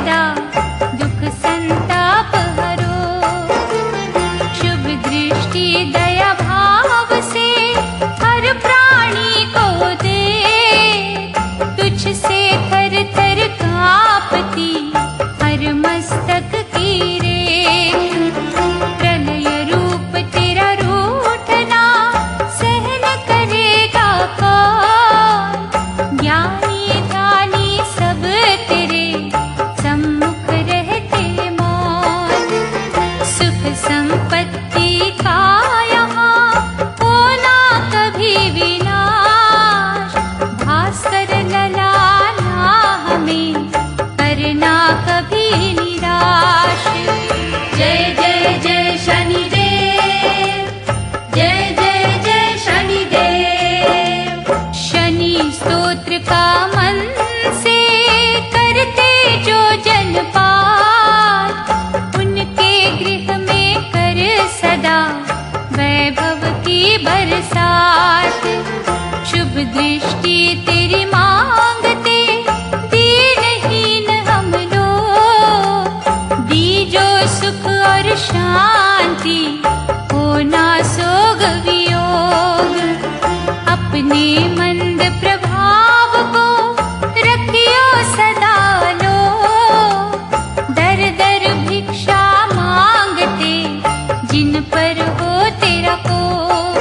सदा दुख संताप हरो। शुभ दृष्टि दया भाव से हर प्राणी को दे, तुझसे थर थर कांपती हर मस्तक की रेख। प्रलय रूप तेरा रूठना सहन करेगा कौन, ज्ञानी ध्यानी सब तेरे सम्मुख रहते मौन। सुख संपत्ति का यहाँ होना कभी विनाश, भास्कर ललाना हमें करना कभी निराश। जय जय जय शनिदेव, जय जय जय शनिदेव। शनि स्तोत्र का मन से करते जो जन पाठ, उनके गृह में कर सदा वैभव की बरसात। शुभ दृष्टि तेरी मांगते दीनहीन हम लोग, दीजो सुख और शांति होना सोग वियोग। अपने मंद प्रभाव को रखियो सदा लो, दर दर भिक्षा मांगते जिन पर हो तेरा कोप।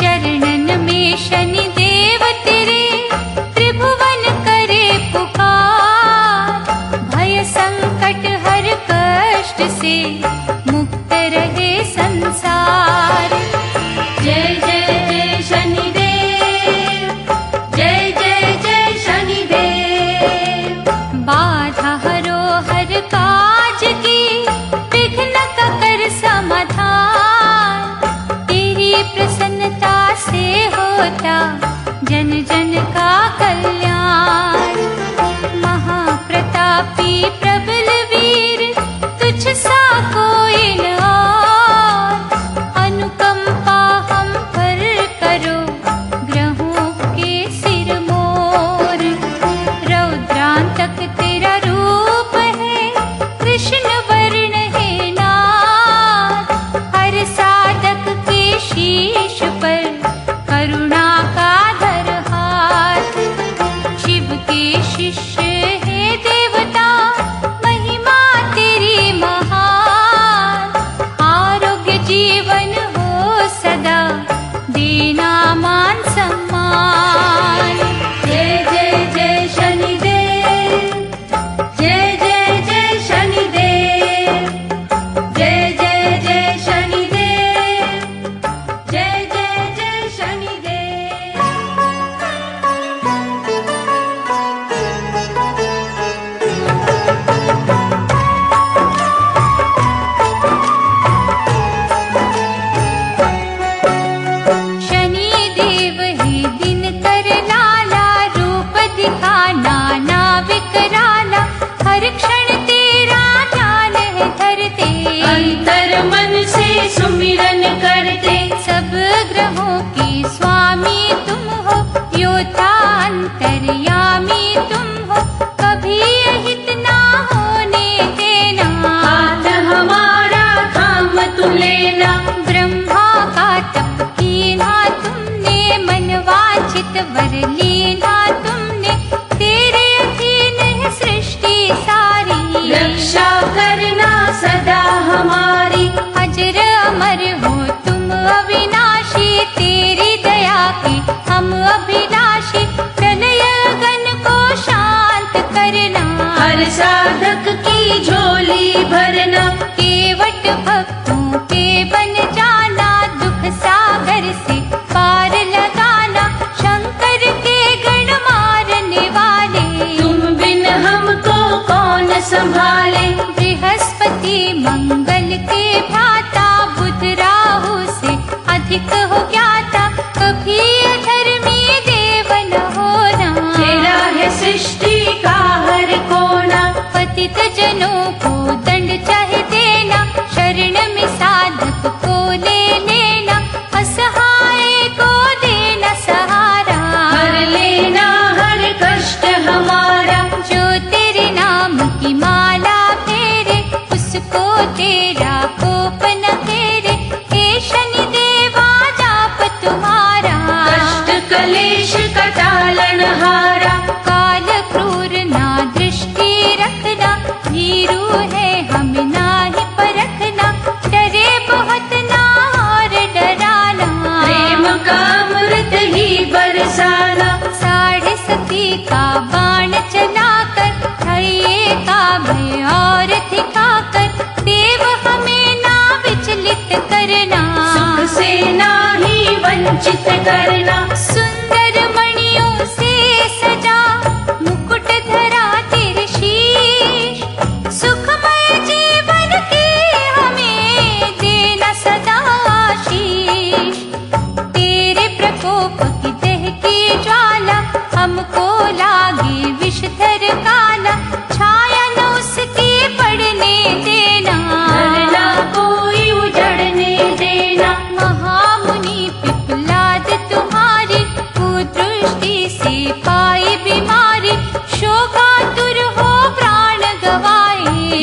चरणन में शनि देव तेरे त्रिभुवन करे पुकार, भय संकट हर कष्ट से मुक्त रहे संसार। जय जय जय शनिदेव, जय जय जय शनिदेव। बाधा हरो हर काज की विघ्न का कर समाधान, तेरी प्रसन्नता से होता जन जन का कल्याण। महाप्रतापी प्रबल वीर तुझ सा कोई न और, अनुकंपा हम पर करो ग्रहों के सिर मोर। रौद्रांतक तेरा रूप है कृष्ण वर्ण है नाथ, हर साधक के शीश पर करुणा का धर हाथ। शिव के शिष्य है देवता महिमा तेरी महान, आरोग्य जीवन हो सदा देना मान सम्मान। जय जय जय शनिदेव, जय जय जय शनिदेव, जय जय जय शनिदेव, जय जय जय शनिदेव। शनि देव ही दिन कर लाला, रूप दिखाना ना विकराला, हर क्षण तेरा ध्यान है धरते। अंतर मन से सुमिरन करते, सब ग्रहों की स्वामी तुम हो, योद्धा अंतर्यामी तुम हो, कभी अहित ना होने देना। हाथ हमारा थाम तू लेना, ब्रह्मा का तप कीना तुमने, मन वांछित वर लीना तुमने, तेरे अधीन है सृष्टि सारी। रक्षा करना सदा हमारी, अजर अमर हो तुम अविनाशी, तेरी दया की हम अभिलाषी। प्रलय गण को शांत करना, हर साधक की झोली भरना। केवट भक्तों के बन जाना, दुख सागर से पार लगाना। शंकर के गण मारने वाले, तुम बिन हमको कौन संभाले। बृहस्पति मंगल के भ्राता, बुध राहु से अधिक हो ज्ञाता। कभी अधर्मी देव न होना, तेरा है सृष्टि का हर कोना। पतित जनों को दंड चाहे देना, शरण में साधक को ले लेना। असहाय को देना सहारा, हर लेना हर कष्ट हमारा। जो तेरे नाम की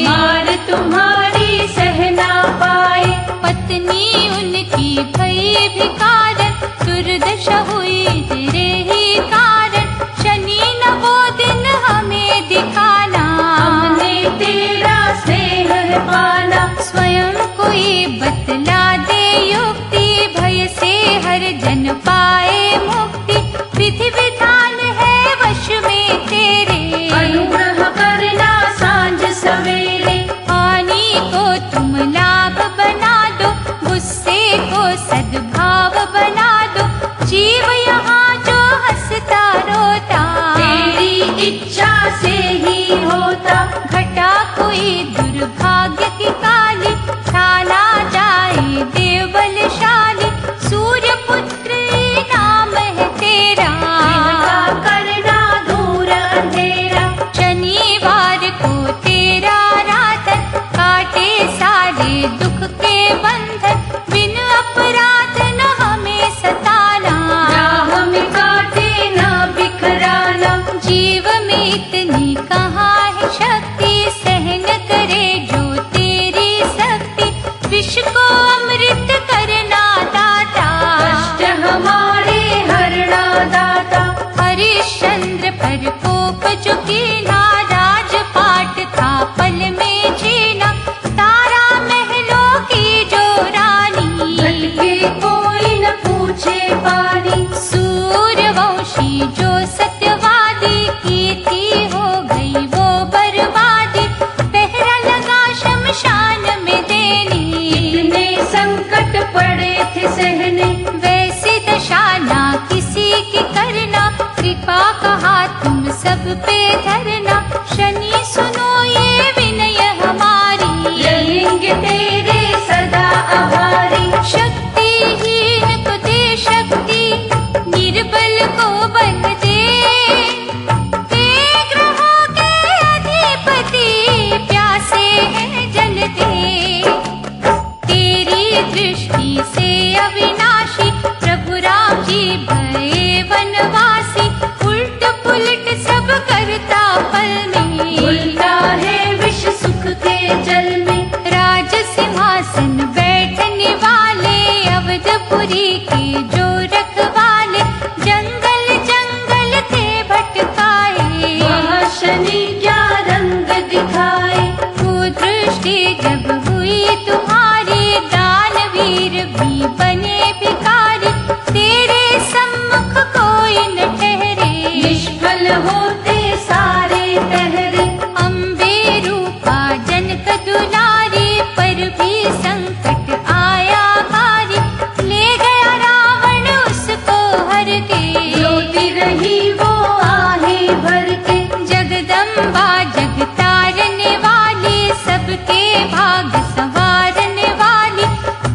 मार तुम्हारी सह ना पाए। पत्नी उनकी भई भिकारन, दुर्दशा हुई तेरे ही कारण। शनि न वो दिन हमें दिखाना, हमने तेरा स्नेह पाना। स्वयं कोई बतला दे युक्ति, भय से हर जन पाए मुक्ति। विधि विधान है वश में तेरे, अनुग्रह करना सांझ सवेरे। हानि को तुम लाभ बना दो, गुस्से को सद्भाव बना दो। जीव यहाँ जो हंसता रोता, तेरी इच्छा से ही होता। घटा कोई दुर्भाग्य की काली, ठाना जाए देव बलशाली। सूर्य पुत्र नाम है तेरा, इनका करना दूर अंधेरा। शनिवार को तेरा रातन, काटे सारे दुख के बंधन। बिन अपराध न हमें सताना, राह में काटे ना बिखराना। जीव में इतनी कहाँ है शक्ति, सहन करे जो तेरी शक्ति। विष को अमृत करना दाता, कष्ट हमारे हरना दाता। हरिश्चंद्र पर कोप जो कीना, राजपाट था पल में जीना। तारा महलों की जो रानी, भटके कोई न पूछे पानी। सूर्यवंशी जो सत्यवादी, की थी हो गई वो बर्बादी। पहरा लगा शमशान में देने, इतने संकट पड़े थे सहने। वैसी दशा ना किसी की करना। कृपा कहा तुम सब पे धरना, शनि सुनो ये विनय हमारी। रहेंगे तेरे सदा आभारी। शक्तिहीन को दे शक्ति, निर्बल को बल दे। हे ग्रहों के अधिपति, प्यासे हैं जल दे। तेरी दृष्टि से अविनाशी, प्रभु राम जी भये वनवासी। उल्ट पुलट सब करता पल में, उल्टा है विष सुख के जल में। राज सिंहासन बैठने वाले, अवधपुरी के जो रखवाले। जंगल जंगल थे भटकाए, वह शनि क्या रंग दिखाए। वो दृष्टि जब हुई तुम्हारी, दानवीर भी बने भिखारी। तेरे सम्मुख कोई न ठहरे, निष्फल होते सारे पहरे। अम्बे रूपा जनक दुलारी, पर भी संकट आया भारी। ले गया रावण उसको हर के, रोती रही वो आहे भर के। जगदम्बा जग तारने वाली, सबके भाग संवारने वाली।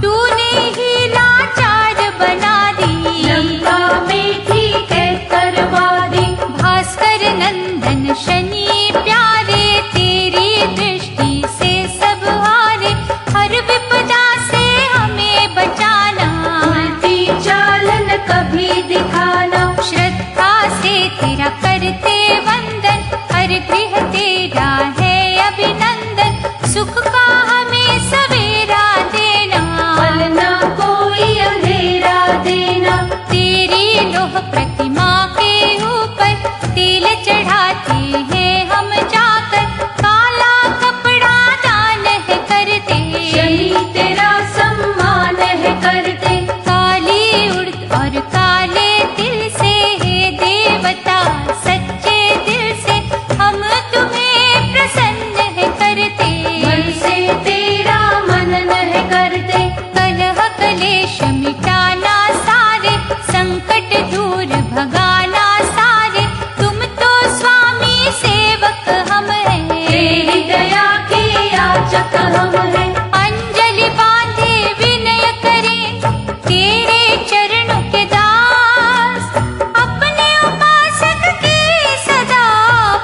तूने ही लाचार बना दी, लंका में थी कैकरवादी। भास्कर नंदन शनि प्यारे। तेरी दृष्टि से सब हारे, हर विपदा से हमें बचाना। उल्टी चालन कभी दिखाना। श्रद्धा से तेरा करते वंदन, हर गृह तेरा है अभिनंदन। सुख का हमें सवेरा देना, पलना कोई अंधेरा देना। तेरी लोह प्रतिमा के ऊपर, तिल चढ़ाते हैं हम जाकर। काला कपड़ा दान है करते, शनि तेरा सम्मान है करते। काली उड़द और काले तिल से, हे देवता सच्चे दिल से। हम तुम्हें प्रसन्न है करते, मन से तेरा मनन है करते। कलह कलेश मिटाना सारे, संकट दूर भगाना सारे। तुम तो स्वामी सेवक हम हैं, तेरी दया के याचक हम हैं। अंजलि बांधे विनय करें, तेरे चरणों के दास। अपने उपासक की सदा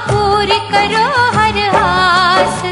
पूरी करो हर आस।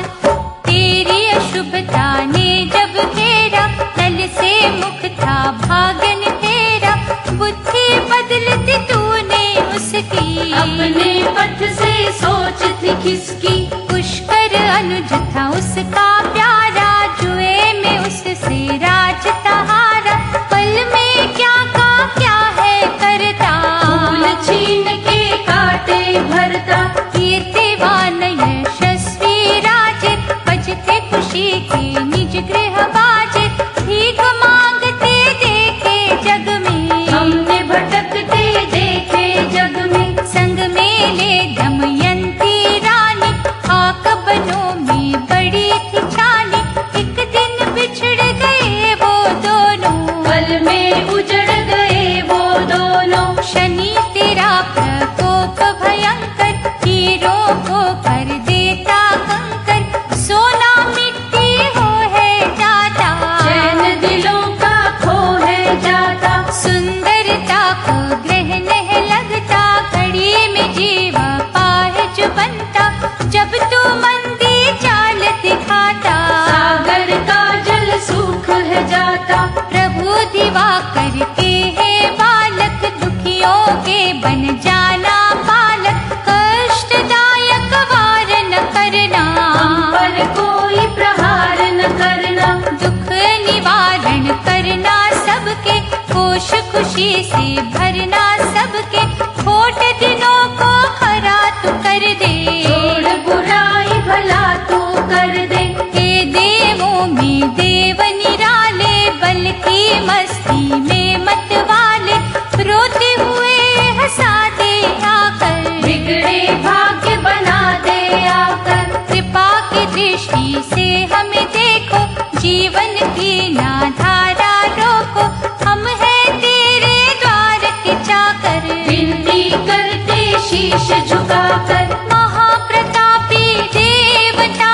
तेरी अशुभता ने जब घेरा, तल से मुख था भागन तेरा। बुद्धि बदलती तूने उसकी, अपने पथ से सोच थी किसकी। पुष्कर अनुज था उसका प्यारा, जुए में उससे राजता हारा। पल में क्या का क्या है करता, फूल छीन के काटे भरता। कीर्तिवान यशस्वी राजे, बजते खुशी के निज गृह बाजे। भीख मांगते देखे जग में, हमने भटकते देखे जग में। संग में ले दमयंती रानी, आक बनों में बड़ी थी छानी। एक दिन बिछड़ गए वो दोनों, पल में उजड़ गए वो दोनों। शनि तेरा प्रकोप भयंकर, हीरों को कर देता कंकर। सोना मिट्टी हो है जाता, चैन दिलों का खो है जाता। सुंदरता को ग्रहण है लगता। घड़ी में जीवा पाहज बनता, जब तू मंदी चाल दिखाता। सागर का जल सूख है जाता। प्रभु दिवाकर के है बालक, दुखियों के बन जाना पालक। कष्टदायक वार न करना, हम पर कोई प्रहार न करना। दुख निवारण करना सबके, कोश खुशी से भरना सबके। खोट दिनों को खरा तू कर दे, छोड़ बुराई भला तू कर दे। हे देवों में देव निराले, बल की मस्ती में मत वाले। रोते हुए हंसा दे आकर, बिगड़े भाग्य बना दे आकर। कृपा की दृष्टि से हमें देखो, जीवन की ना धारा रोको। हम हैं तेरे द्वार के चाकर, विनती करते शीश झुकाकर। महाप्रतापी देवता,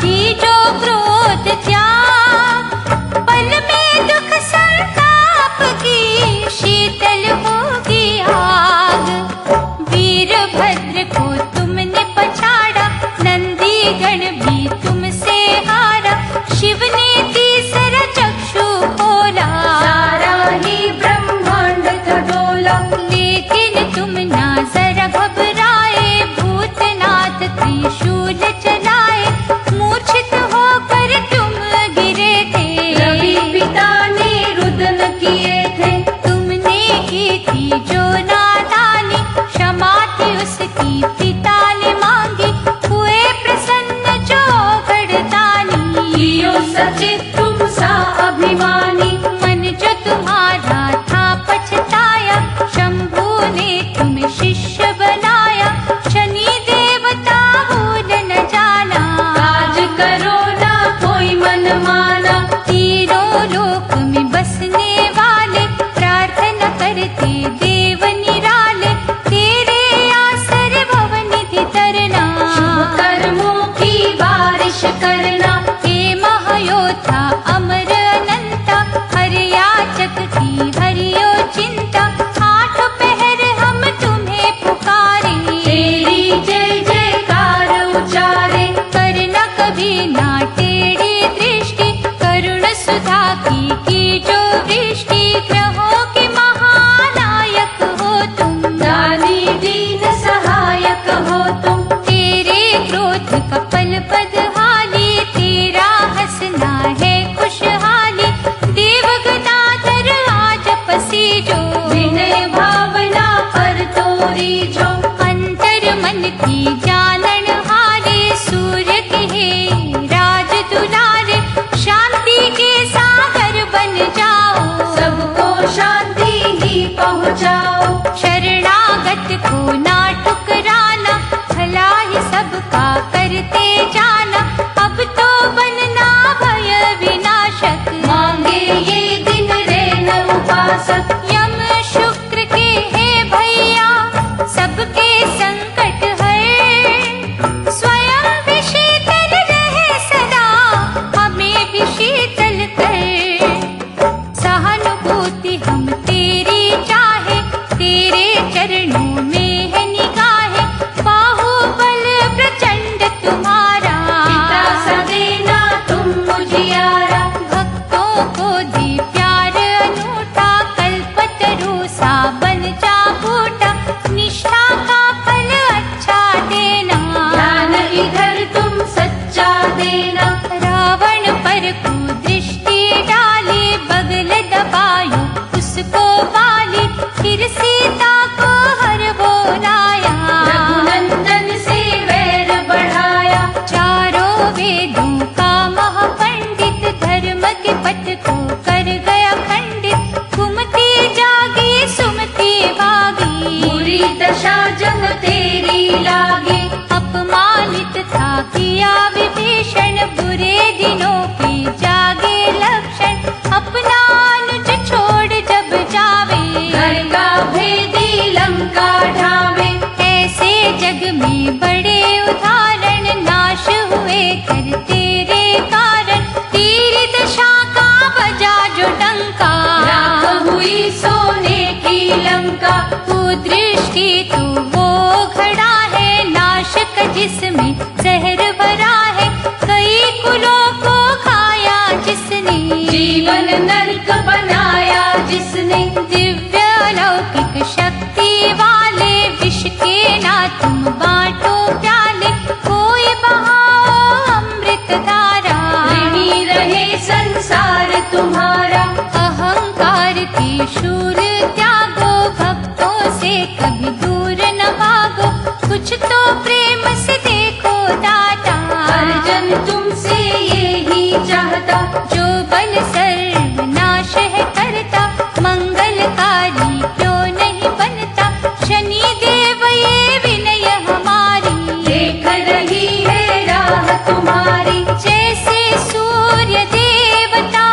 दीजो क्रोध त्याग। पल में दुख संताप की शीतल होगी आग। वीरभद्र को तुमने पछाड़ा, नंदीगण भी तुमसे हारा। शिव ने तीसरा चक्षु खोला, सारा ही ब्रह्मांड था डोला। लेकिन तुम ना जरा घबराए। भूतनाथ त्रिशूल चलाए, मूर्छित होकर तुम गिरे थे। रवि पिता ने रुदन किए थे। तुमने की थी जो नादानी, क्षमा थी उसकी पिता ने मांगी। हुए प्रसन्न जो घड़तानी, कियो सचित तुम सा अभिमानी। मन जो तुम्हारा था पछताया। शंभू ने तुम्हें शिष्य बनाया, शनि देवता भूल न जाना। काज करो ना कोई मन माना। तीनों लोक में बसने वाले, प्रार्थना करते देव निराले। तेरे आसरे भवनिधि तरना, शुभ कर्मों की बारिश करना। हे महायोद्धा अमर अनंता, हर याचक की हरियो चिंता। आठ पहर हम तुम्हें पुकारे, तेरी जय जयकार उचारे। करना कभी ना टेढ़ी दृष्टि, करुण सुधा की जो वृष्टि। ग्रहों के महानायक हो तुम, दानी दीन सहायक हो तुम। तेरे क्रोध का पल पद हाली, तेरा हंसना है खुशहाली। देवगनाधर आज पसी जो, विनय भावना पर तोरी जो। अंतर मन की जानन हारे। सूर्य के हे राज दुलारे, शांति के सागर बन जाओ। सबको शांति ही पहुँचाओ। शरणागत को ना ठुकराना, भला ही सबका करते जाना। अब तो बनना भय विनाशक, मांगे ये दिन रैन उपासक। यम शुक्र के हे भैया, सबके संकट हर। स्वयं भी शीतल रहे सदा, हमें भी शीतल कर। सहानुभूति हम तेरी चाहे, तेरे कुदृष्टि तो वो घड़ा है नाशक जिसमें जहर भरा है, कई कुलों को खाया जिसने, जीवन नरक बनाया जिसने। दिव्य अलौकिक शक्ति वाले विष के ना तुम बांटो प्याले, कोई बहाओ अमृत धारा, ऋणी रहे संसार तुम्हारा। अहंकार के शूल त्यागो, भक्तों से कभी दूर न भागो, कुछ तो प्रेम से देखो दाता, हर जन तुमसे यही चाहता, जो बल सर्वनाश है करता, मंगलकारी क्यों नहीं बनता, शनि देव ये विनय हमारी, देख रही है राह तुम्हारी। जैसे सूर्य देवता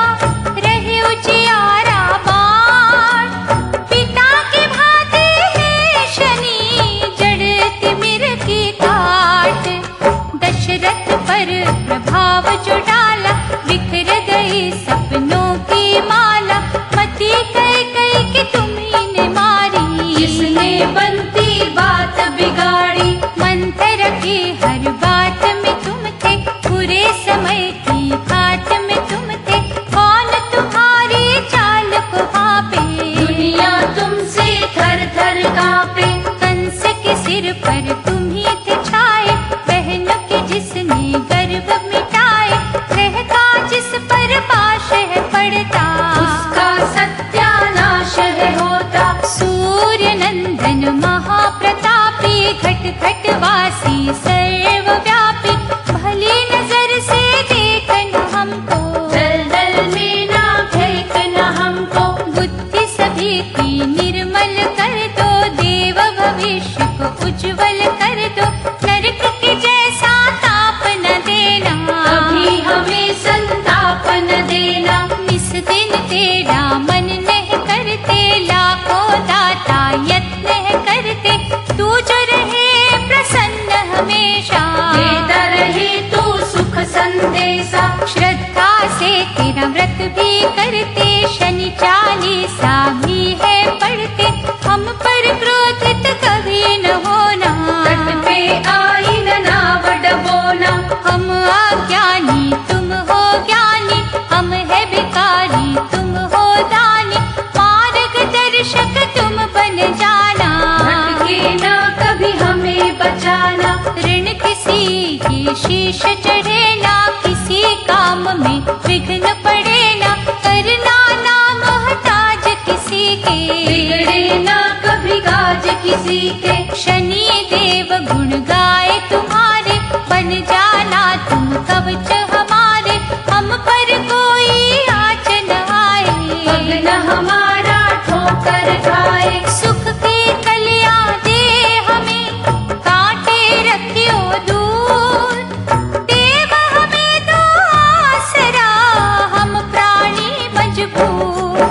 रहे उजियारा बाण, पिता के भांति है शनि जड़ तिमिर की काट, दशरथ पर प्रभाव जो डाला, बिखर गई सपनों की माला, मती कह कह के तुम्ही ने मारी, जिसने बनती बात बिगाड़ी, मंत्र की हर बात में तुम थे, बुरे समय की घाट में तुम थे, कौन तुम्हारी चाल को भापे, दुनिया तुमसे थर थर कांपे। कंस के सिर पर तुम्ही थे छाए, बहनों के जिसने गर्भ मिटाए, रहता जिस पर पाश है पड़ता, उसका सत्यानाश है होता। सूर्य नंदन महाप्रतापी, घट घट वासी सर्वव्यापी, भली नजर से देखना हमको, दलदल में ना फेंकना हमको, बुद्धि सभी की निर्मल कर दो, देव भविष्य को उज्जवल कर दो, नरक के जैसा ताप न देना, कभी हमें संताप न देना। निस दिन तेरा मन नहीं करते, लाखों दाता यत्न है करते, तू जो रहे प्रसन्न हमेशा, देता रहे तू सुख संदेशा। श्रद्धा से तेरा व्रत भी करते, शनि चालीसा भी है पढ़ते, हम पर क्रोधित कभी न होना, तट पे आई न नाव डबोना। हम अज्ञानी तुम हो ज्ञानी, हम है भिखारी तुम हो दानी, मार्गदर्शक तुम बन जाना, भटके ना कभी हमें बचाना। ऋण किसी के शीश चढ़े ना, किसी काम में विघ्न पड़े ना, करना ना मोहताज किसी के, बिगड़े ना कभी काज किसी के। शनि देव गुण गाए तुम्हारे, बन जाना तुम कवच हमारे, हम पर कोई आँच न आए, पग न हमारा ठोकर खाए। सुख की कलियां दे हमें, कांटे रखियो दूर, देव हमें दो आसरा, हम प्राणी मजबूर,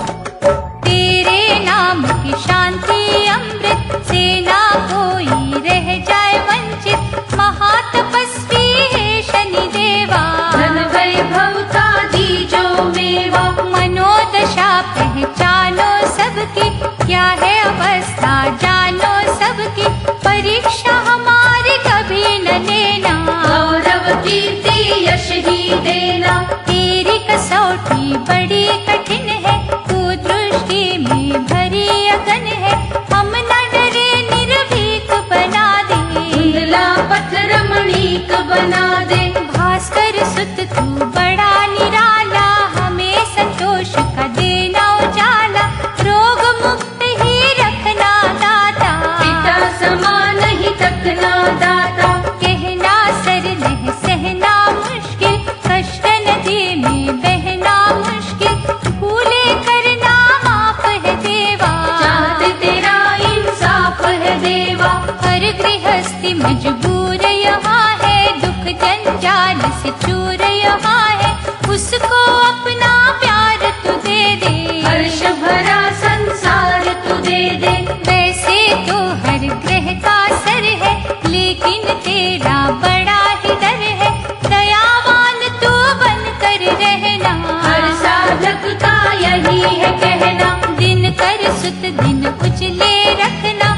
तेरे नाम की शांति अमृत से ना कोई रह जाए वंचित, महातपस्वी है शनि देवा, धन वैभव का दीजो मेवा। मनोदशा पहचानो सबकी, क्या है अवस्था जानो सबकी, परीक्षा हमारी कभी न लेना, गौरव कीर्ति यश ही देना। तेरी कसौटी बड़ी कठिन है, कुदृष्टि में भरी अगन है, हम न डरे निर्भीक बना दे, धुंधला पथ रमणीक बना दे। भास्कर सुत तू बड़ा निराला, हमें संतोष का देना उजाला, रोग मुक्त ही रखना दाता, पिता समान ही तकना दाता। कहना सर नहीं सहना मुश्किल, कष्ट नदी में बहना मुश्किल, भूले करना माफ है देवा, चाहत तेरा इंसाफ है देवा। हर गृहस्थी मजबूर यहाँ है, दुख जंजाल से चूर यहाँ है, उसको अपना प्यार तू दे दे, हर्ष भरा संसार तू दे दे। वैसे तो हर ग्रह का सर है, लेकिन तेरा बड़ा ही डर है, दयावान तू बन कर रहना, हर साधक का यही है कहना। दिन कर सुत दिन उजले रखना,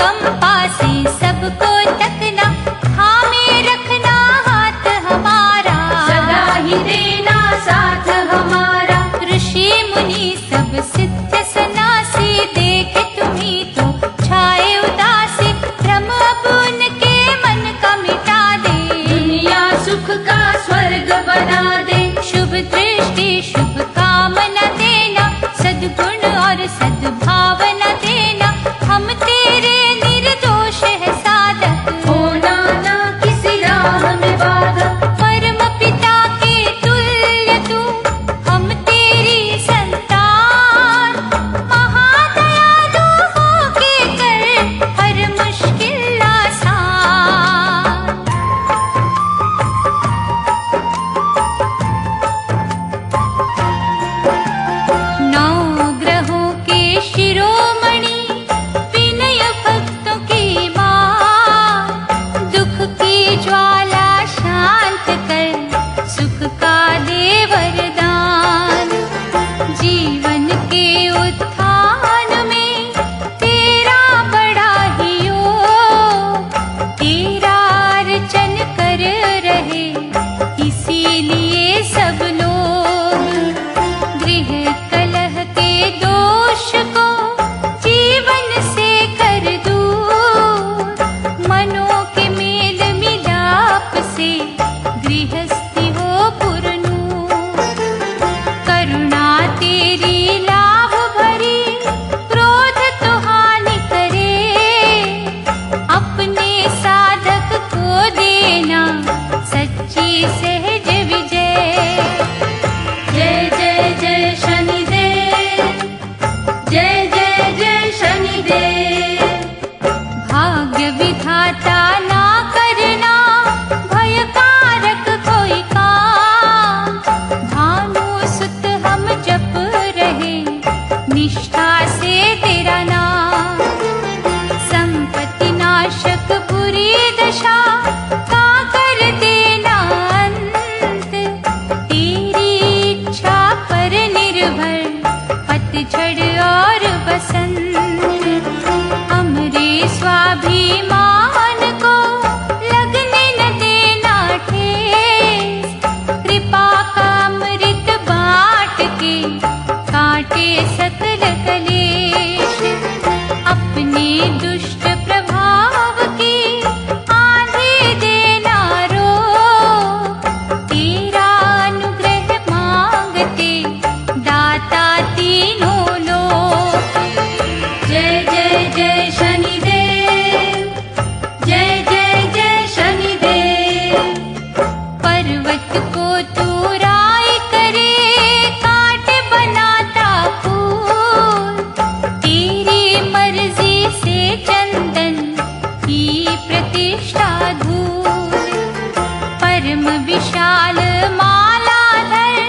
अनुकंपा से सबको तकना, थामे रखना हाथ हमारा, सदा ही देना साथ हमारा। ऋषि मुनि सब सिद्ध सन्यासी देखे तुम्ही तो छाए उदासी, भ्रम अब उनके मन का मिटा दे, दुनिया सुख का स्वर्ग बना दे। शुभ दृष्टि शुभ कामना देना, सद्गुण और सद्भावना देना, हम तेरे निर्दोष है साधक, होना ना किसी राह में बाधक। परम पिता के तुल्य तू हम तेरी संतान, महादयालु होके कर हर मुश्किल आसान। नौ ग्रहों के शिरोमणि विनय भक्तों की मां, दुख की ज्वाला शांत कर सुख का दे वरदान, जीवन के उत्थान में तेरा बड़ा ही योग, तेरा अर्चन कर रहे इसीलिए सब लोग, गृह कलह के दोष को जीवन से कर दूर, मनों के मेल मिलाप से गृहस्थी हो पुरनूर, करुणा तेरी लाभ भरी, क्रोध तो हानि करे, अपने साधक को देना सच्ची सहज विजय। जय जय जय शनिदेव, जय जय जय शनिदेव। भाग्य विधाता ना करना भयकारक कोई काम, भानु सुत हम जप रहे निष्ठा से तेरा नाम, संपत्ति नाशक बुरी दशा का कर देना अंत, तेरी इच्छा पर निर्भर पतझड़ और बसंत, हमरे स्वाभिमान को लगने न देना ठेस, कृपा का अमृत बाँट के काटे सकल कलेश, अपने दुष्ट प्रभाव की आंधी देना रोक, तेरा अनुग्रह मांगते दाता तीनों लोक। जय जय जय शनिदेव, जय जय जय शनिदेव। पर्वत को तू राय करे काट बनाता फूल, तेरी मर्जी से चंदन की प्रतिष्ठा धूल, परम विशाल मालाधर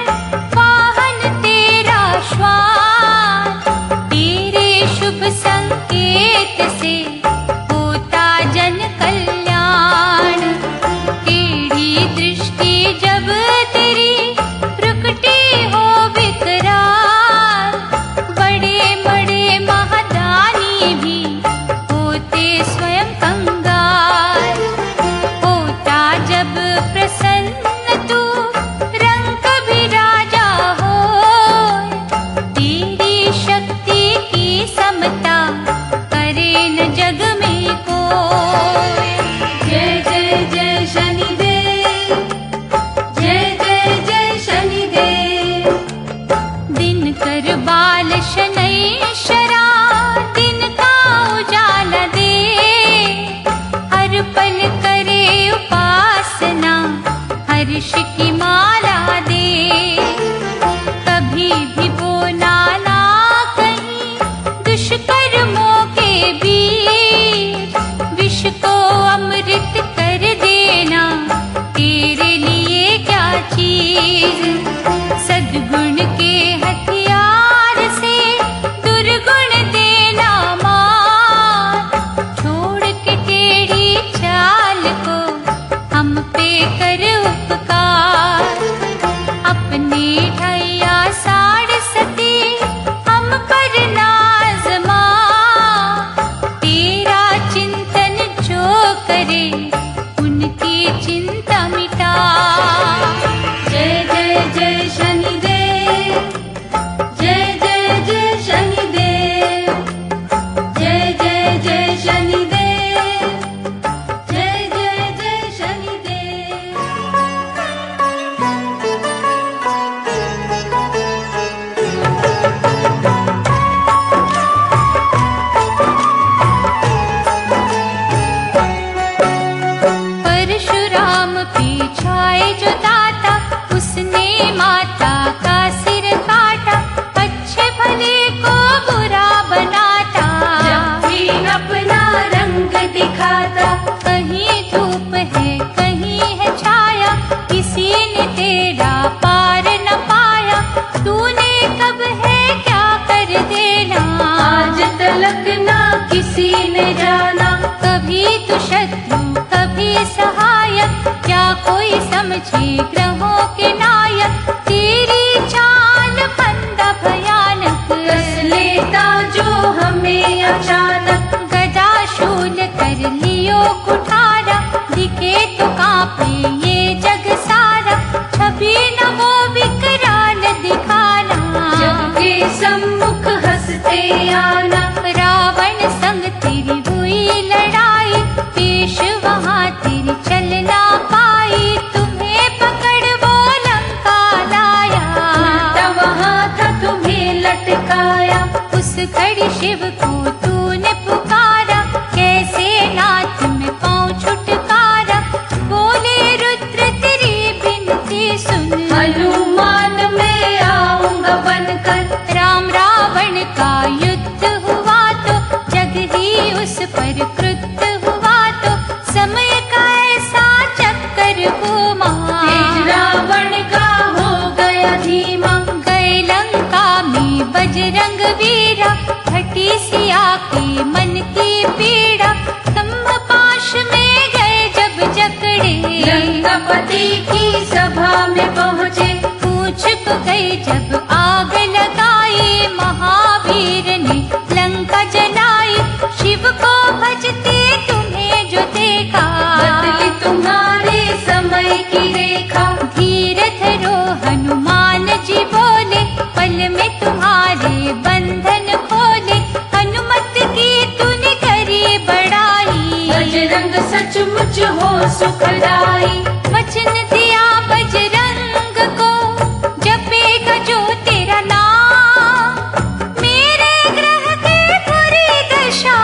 वाहन तेरा श्वान, तेरे शुभ संकेत से होता जन कल्याण, टेढ़ी दृष्टि जब तेरी प्रकटी हो विकराल, बड़े बड़े महादानी भी होते स्वयं कंगाल, होता जब प्रसन्न तू रंग भी राजा हो, तेरी शक्ति की समता करे न जग में कोई। जय जय जय शनिदेव, जय जय जय शनिदेव। दिन कर बाल शनैश्चरा दिन का उजाला दे, हर पल करे उपासना हर्ष की माला दे, कभी भी बोना ना कहीं दुष्कर्मों के बीच, विष को अमृत कर देना तेरे लिए क्या चीज, सद्गुण के हथियार से दुर्गुण देना मार, छोड़ के टेढ़ी चाल को हम पे कर उपकार, अपने ढैया साड़ सती हम पर नाज़ मां, तेरा जो दाता, उसने माता का सिर काटा, अच्छे भले को बुरा बनाता। जब भी अपना रंग दिखाता, कहीं धूप है कहीं है छाया, किसी ने तेरा पार न पाया। तूने कब है क्या कर देना, आज तलक ना किसी ने जाना। कभी तू शत्रु कभी सहायक, क्या कोई समझे ग्रहों के नायक। तेरी चाल फंदा भयानक, कस लेता जो हमें अचानक। गदा शूल कर लियो कुठारा, दिखे तो कांपे ये जग सारा। छवि न वो विकराल दिखाना, जग के सम्मुख हंसते आना। रावण संग तेरी हुई लड़ाई, पेश वहाँ तेरी चल ना पाई। तुम्हें पकड़ वो लंका लाया, उल्टा वहाँ था तुम्हें लटकाया। उस घड़ी शिव को तूने पुकारा, कैसे नाथ में पाँव छुटकारा। बोले रुद्र तेरी बिनती सुन, हनुमान मैं आऊंगा बनकर। राम रावण का युद्ध हुआ तो, जग ही उस पर क्रुद्ध हुआ तो। समय का ऐसा चक्कर घूमा, तेज रावण का हो गया धीमा। गए लंका में बजरंग वीरा, घटी सिया के मन की पीड़ा। स्तंभ पाश में गए जब जकड़े, लंकापति की सभा में पहुँचे। पूछ को गए जब आग लगाई, महावीर ने लंका जलाई। शिव को भजते तुम्हें जो देखा, बदली तुम्हारे समय की रेखा। धीर धरो हनुमान जी बोले, पल में तुम्हारे बंधन खोले। हनुमत की तूने करी बड़ाई, बजरंग सचमुच हो सुखदाई। वचन दिया बजरंग को, जपेगा जो तेरा नाम। मेरे ग्रह की बुरी दशा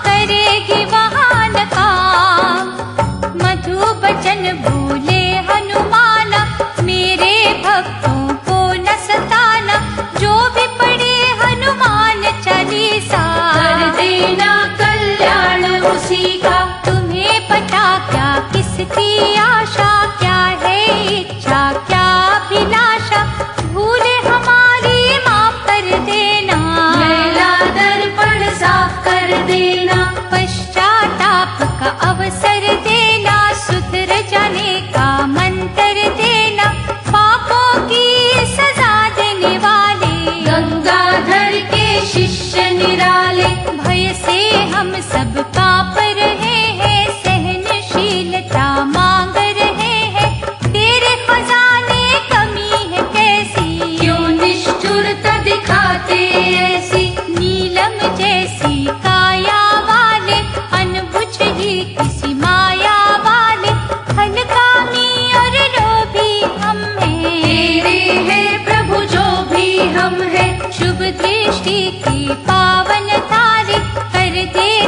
करेगी वहाँ नकाम। मधु बचन बोले हनुमाना, मेरे भक्तों को न सताना। जो भी पढ़े हनुमान चालीसा, कर देना कल्याण उसी का। तुम्हें पता क्या किसकी आशा, क्या है इच्छा क्या अभिलाषा। भूल हमारी माफ कर देना, मैला दर्पण साफ कर देना। पश्चाताप का अवसर देना, सुधर जाने का मंत्र देना। पापों की सजा देने वाले, गंगाधर के शिष्य निराले। भय से हम सब कांप रहे हैं, सहनशीलता मांग रहे हैं। तेरे खजाने कमी है कैसी, क्यों निष्ठुरता दिखाते ऐसी। नीलम जैसी काया वाले, अनबुझ ही किसी माया वाले। हलकामी और लोभी हम हैं, तेरे हैं प्रभु जो भी हम हैं। शुभ दृष्टि की पावन तारे, कर देते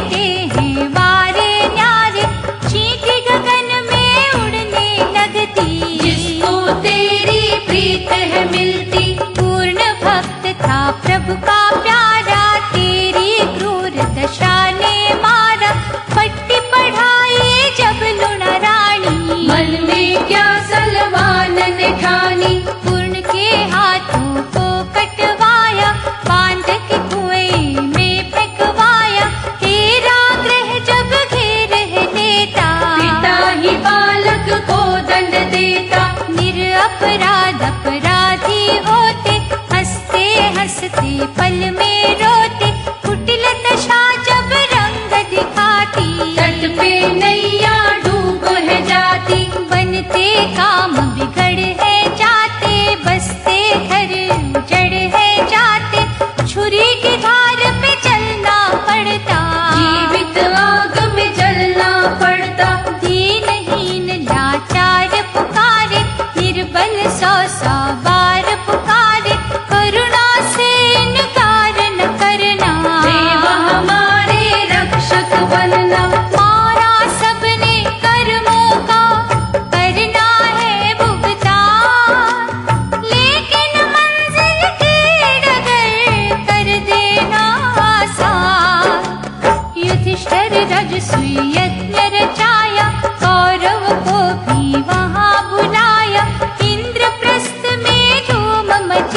हैं वारे न्यारे। चींटी गगन में उड़ने लगती, जिसको तेरी प्रीत है मिलती। पूर्ण भक्त था प्रभु का प्यारा, तेरी क्रूर दशा ने मारा। पट्टी पढ़ाई जब लुणा रानी, मन में क्या सलमान ने ठानी। पूर्ण के हाथों को कटवाया, बांध के कुएं में फेंकवाया। तेरा ग्रह जब घेर है लेता, पिता ही बालक को दंड देता। निरपराध अपराधी होते, हंसते हंसते पल में रोते। कुटिल दशा जब रंग दिखाती, तट पे नैया डूब है जाती। बनते काम बिगड़ है जाते, बसते घर उजड़ है जाते। छुरी की धार पे चलना पड़ता, जीवित आग में जलना पड़ता। दीनहीन लाचार पुकारे, निर्बल सौ सौ बार पुकारे। करुणा से इनकार न करना, देव हमारे रक्षक बनना। मारा सबने कर्मों का, करना है वो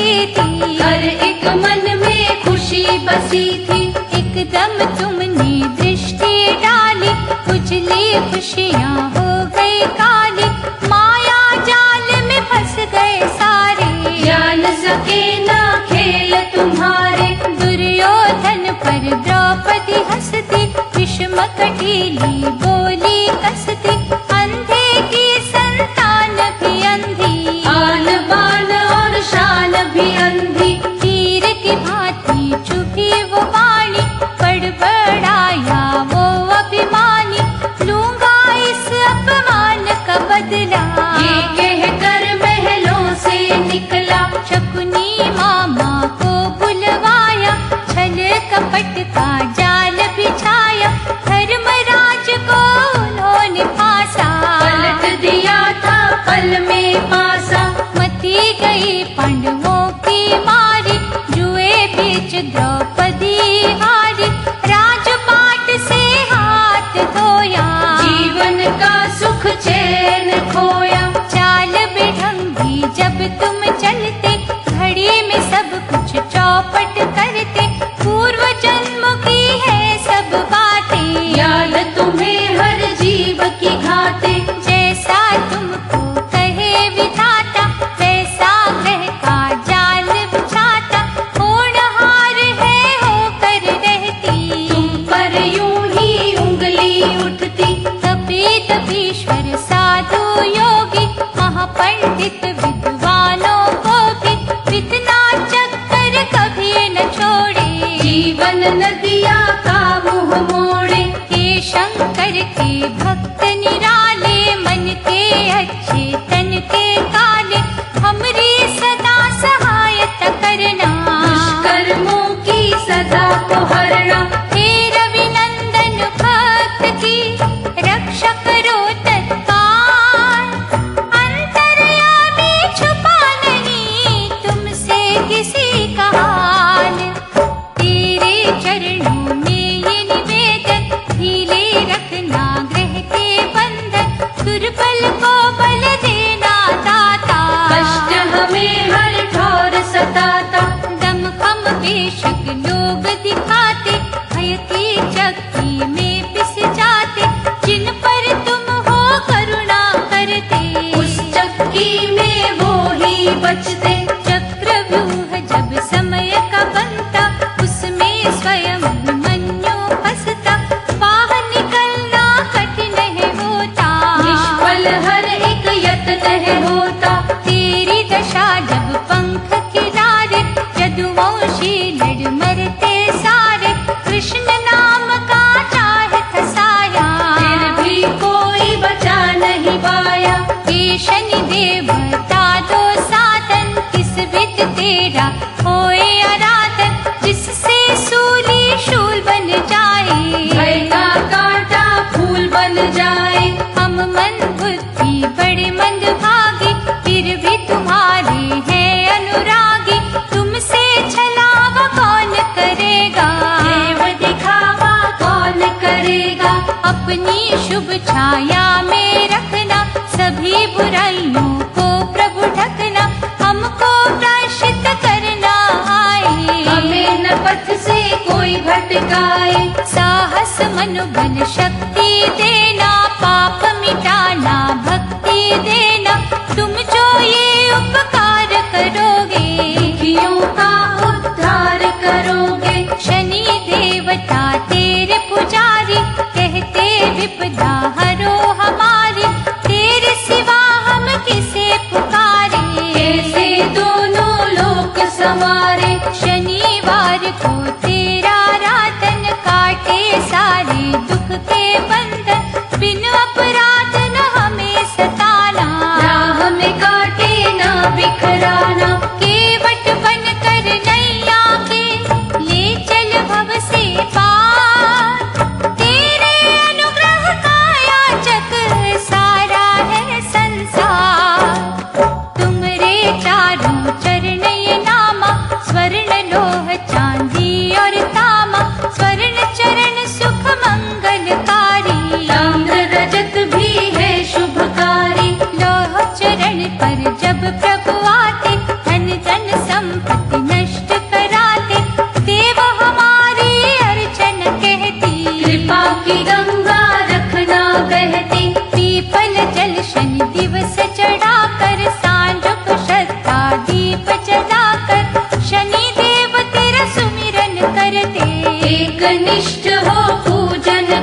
बसी थी, हर एक मन में खुशी बसी थी। एकदम तुमने दृष्टि डाली, उजली खुशियाँ हो गई काली, माया जाल में फंस गए सारे, जान सके ना खेल तुम्हारे। दुर्योधन पर द्रौपदी हंसती, विषम कटीली बोली कसती, अंधे की संतान भी अंधी, आन बान और शान भी अंधी। तीर की भांति चुभी वो वाणी, बड़बड़ाया वो अभिमानी, लूंगा इस अपमान का बदला, ये कहकर महलों से निकला। शकुनी मामा को बुलवाया, छल कपट का जाल बिछाया, धर्मराज को उन्होंने फांसा, पलट दिया था पल में पासा। मती गई पांडवों की मारी, जुए बीच द्रौपदी हारी, राजपाट से हाथ धोया, जीवन का सुख चैन खोया। चाल बेढंगी जब तुम चलते, घड़ी में सब कुछ चौपट करते, पूर्व जन्म की है सब बातें, याद तुम्हें हर जीव की घाटे। जैसा तुमको कहे विधाता, वैसा ग्रह का जाल बिछाता, होनहार है होकर रहती, तुम पर यूं ही उंगली उठती। कपीश्वर साधु योगी, महापंडित विद्वानों को भी विद्ना चक्कर कभी न छोड़े, जीवन नदिया का मुंह मोड़े। हे शंकर के भक्त निराले, मन के अच्छे तन के काले, हमरी सदा सहायता करना, दुष्कर्मों की सदा को हरना। हे रविनंदन भक्त की रक्षा करो तत्काल, अंतर्यामी छुपा नहीं तुमसे किसी का हाल, तेरे चरणों में ये निवेदन, ढीले रखना ग्रह के बंधन, दुर्बल को बल देना दाता, कष्ट हमें हर ठौर सताता। दम खम बेशक लोग दिखाते, भय की चक्की में पिस जाते, जिन पर तुम हो करुणा करते, उस चक्की में वो ही बचते। चक्रव्यूह जब समय का बनता, उसमें स्वयं अभिमन्यु फंसता, बाहर निकलना कठिन है होता, निष्फल हर एक यत्न है होता। तेरी दशा जब पंख खिलारे, यदुवंशी लड़ मरते सारे, कृष्ण नाम का चाहे खसाया, फिर भी कोई बचा नहीं पाया। हे शनि देव बता दो साधन, किस विध तेरा होए आराधन, जिससे सूली शूल बन जाए, भय का कांटा फूल बन जाए। हम मन बुद्धि बड़े मंद भागी, फिर भी तुम्हारे हैं अनुरागी, तुमसे छलावा कौन करेगा, देव दिखावा कौन करेगा। अपनी शुभ छाया में रखना, सभी बुराइयों को प्रभु ढकना, हमको प्रायश्चित करना आए, हमें न पथ से कोई भटकाए। साहस मनोबल शक्ति देना, पाप मिटाना भक्ति देना, तुम जो ये उपकार करोगे, दुखियों का उद्धार करोगे। शनि देवता तेरे पुजारी, कहते विपदा हरो हमारी, तेरे सिवा हम किसे पुकारे, कैसे दोनों लोक संवारे। शनिवार को तेरा रातन, काटे सारे दुख के बंधन, बिन अपराध न हमें सताना, राह में काटे ना बिखराना। केवट बन कर नैया के ले चल भव से पार, तेरे अनुग्रह का याचक सारा है संसार, तुमरे चारों चरण ये नामा, स्वर्ण लोह चांदी और तामा, स्वर्ण चरण सुख मंगलकारी, ताम्र रजत भी है शुभकारी। लोह चरण पर जब प्रभु आते, धन धन संपत्ति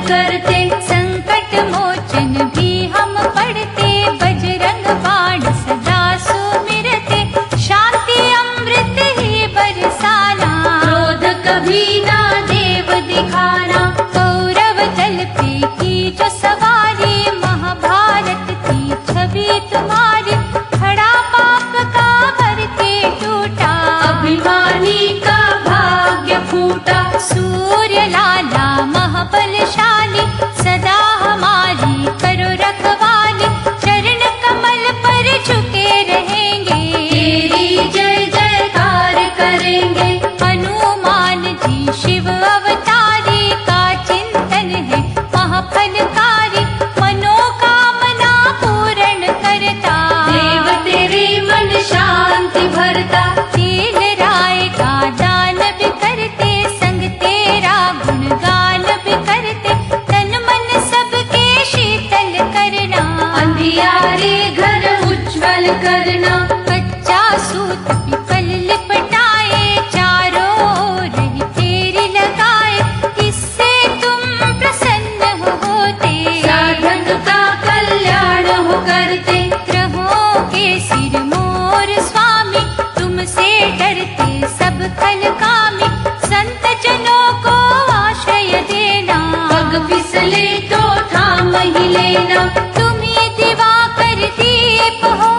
करते, संकट मोचन भी हम पढ़ते, बजरंग बाण सदा सुमिरते, शांति अमृत ही बरसाना, क्रोध कभी ना देव दिखाना। कौरव दल पे की जो सवारी, महाभारत की छवि तुम्हारी, खड़ा पाप का भर के टूटा, अभिमानी का भाग्य फूटा। सूर्य लाला महाबलशाली, सदा हमारी करो रखवाली, चरण कमल पर झुके रहेंगे, तेरी जय जयकार करेंगे। हनुमान जी शिव अवतारी, का चिंतन है महाफलकारी, मनोकामना पूर्ण करता, देव तेरे मन शांति भरता। तेल राय का दान भी करते, संग तेरा गुणगान भी करते, तन मन सबके शीतल करना, अंधियारे घर उज्जवल करना। कच्चा सूत पीपल लिपटाए, चारों ओर ही तेरी लगाए, इससे तुम प्रसन्न होते, साधन का कल्याण हो करते। ग्रहों के सिर मोर स्वामी, तुमसे डरते सब खल कामी, संत जनों को आश्रय देना, पग फिसले तो थाम ही लेना। तुम ही दिवाकर दीप हो,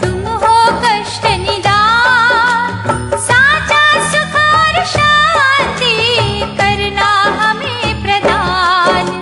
तुम हो कष्ट निदान, साचा सुख और शांति करना हमें प्रदान।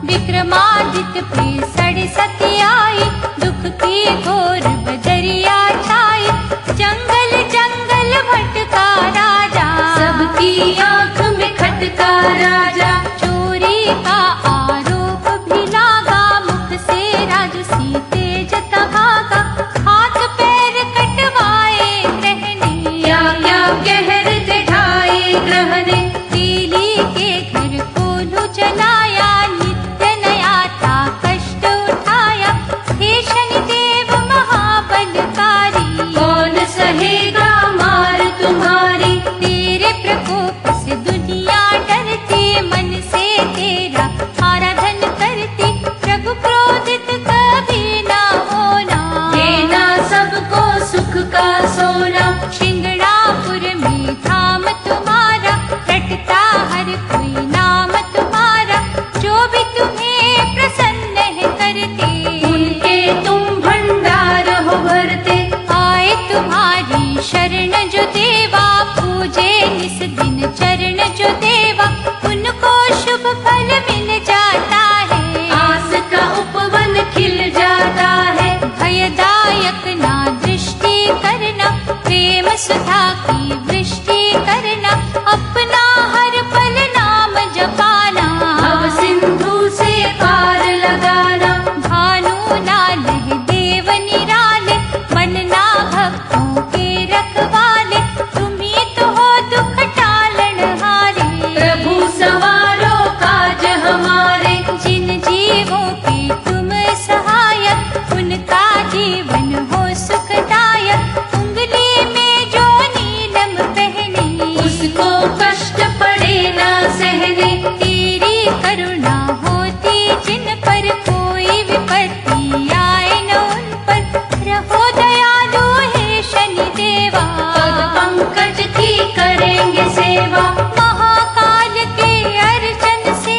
विक्रमादित्य पे सड़ सतियाई, दुख की घोर बदरिया छाई, जंगल जंगल भटका राजा, सबकी आंख में खटका राजा। चोरी का आरोप भी लागा, मुख से राजसी तेज भागा, हाथ पैर कटवाए रहने, क्या क्या कहर दिखाए ग्रह ने। दिल्ली के घर कोलू जलाया, नित्य नया था कष्ट उठाया, हे शनिदेव महाबलकारी, कौन सहेगा मार तुम्हारी। तेरे प्रकोप से दुनिया डरती, मन से तेरा आराधन करती, प्रभु क्रोधित कभी ना होना, देना सबको सुख का सोना। शिंगणापुर में धाम तुम्हारा, रटता हर कोई नाम तुम्हारा, जो भी तुम्हें प्रसन्न है करते, उनके तुम भंडार हो भरते। आए तुम्हारी शरण जो देवा, पूजे निस दिन चरण जो देवा, उनको शुभ फल मिल जाता है, आस का उपवन खिल जाता है। भयदायक ना दृष्टि करना, प्रेम सुधा की वृष्टि करना, अपना हर पल नाम जपाना, भव सिंधु से पार लगाना। भानु लाल है देव निराले, बनना भक्तों के रखवाले, तुम ही तो हो दुख टालन हारे, प्रभु सवारो काज हमारे। जिन जीवों के तुम सहायक, उनका जीवन हो सुखदायक, उंगली में जो नीलम पहने, उसको कष्ट पड़े ना सहने। तेरी करुणा होती जिन पर, कोई विपत्ति आए न उन पर, रहो दयालु हे शनिदेवा, पद पंकज की करेंगे सेवा। महाकाल के अर्चन से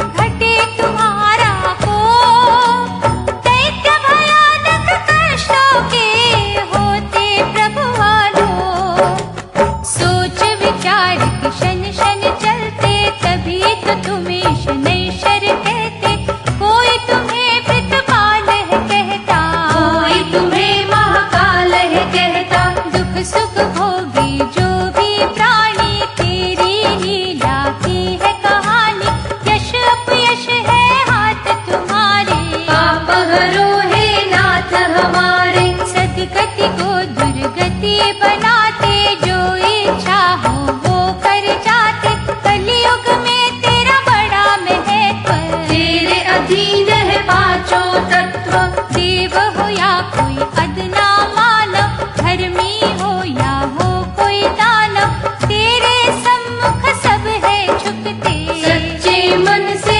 घटे तुम्हारा को, दैत्य भयानक कष्टों के होते प्रभु आलो, सोच विचार के शन शन चलते, तभी तो तुम्हें शनैश्वर कहते, कोई तुम्हें प्रितपाल है कहता, कोई तुम्हें महाकाल है कहता। दुख सुख भोगे जो भी प्राणी, तेरी लीला की है कहानी, यश अपयश है हाथ तुम्हारे, पाप हरो है नाथ हमारे। सदगति को दुर्गति बनाते, जो इच्छा हो वो कर जाते, कलयुग में तेरा बड़ा महत्व, तेरे अधीन है पांचों तत्व। देव हो या कोई अदना मानव, धर्मी हो या हो कोई दानव, तेरे सम्मुख सब है झुकते, सच्चे मन से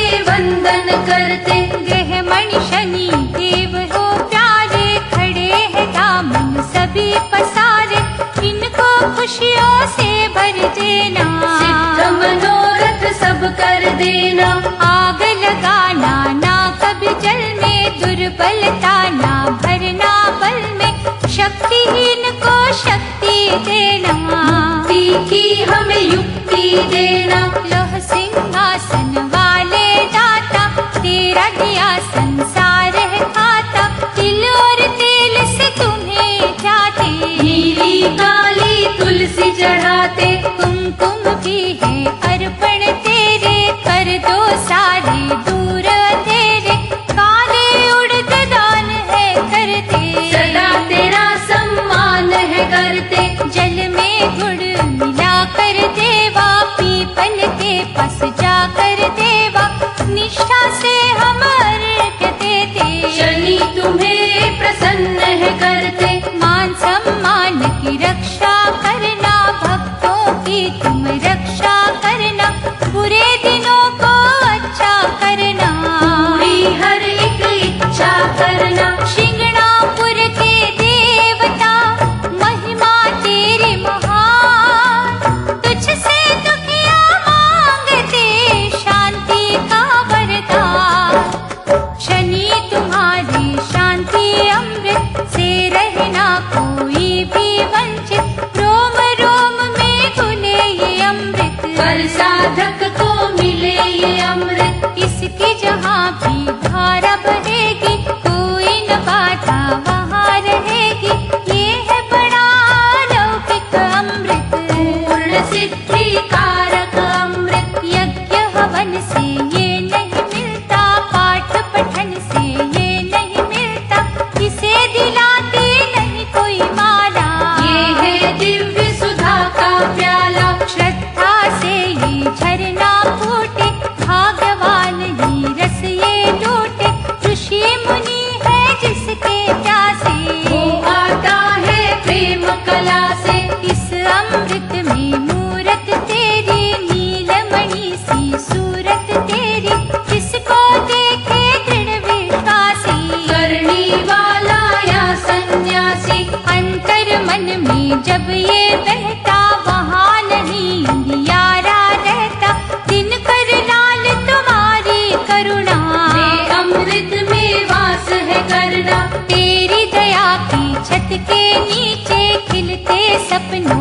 पसारे, इनको खुशियों से भर देना। सिद्ध मनोरथ सब कर देना। आग लगाना ना कभी जल में, दुर्बलता ना भरना बल में, शक्तिहीन को शक्ति देना। मुक्ति की हमें युक्ति देना। लोह सिंहासन वाले दाता, तेरा दिया संसार है खाता, तिल और तेल से तुम्हें जाते, नीली काली तुलसी चढ़ाते, कुमकुम भी है अर्पण तेरे, कर दो सारे दूर तेरे, काले उड़द दान है करते, सदा तेरा सम्मान है करते। जल में गुड़ मिला कर देवा, पीपल के पास जाकर देवा, निष्ठा से हम अर्घ्य देते, शनि तुम्हें प्रसन्न है करते। मान सम्मान की रक्षा करना, भक्तों की तुम रक्षा करना, बुरे दिनों को अच्छा करना, पूरी हर एक इच्छा करना। शिंगणापुर के देवता, महिमा तेरी महान, तुझसे दुखिया मांगते शांति का वरदान। शनि तुम्हारी शांति अमृत से रहना कोई भी वंचित, रोम रोम में घुले ये अमृत, पर साधक को मिले ये अमृत। इसकी जहाँ भी धारा बहेगी, कोई न बाधा वहाँ रहेगी, ये है बड़ा लौकिक अमृत, पूर्ण सिद्धि कारक अमृत। यज्ञ हवन से ये नहीं मिलता, पाठ पठन से ये नहीं मिलता, इसे दिलाती नहीं कोई माला, ये है दिव्य सुधा का प्याला। श्रद्धा से ये झरना फूटे, भाग्यवान ही रस ये लूटे, ऋषि मुनि है जिसके प्यासे, वो आता है प्रेम कला से। इस अमृत में मूरत तेरी, नीलमणि सी सूरत तेरी, जिसको देखे दृढ़ विश्वासी, करनी वाला या सन्यासी। अंतर मन में जब ये बहता, वहाँ नहीं अंधियारा रहता, दिन कर लाल तुम्हारी करुणा, ये अमृत में वास है करना। तेरी दया की छत के नीचे खिलते सपनों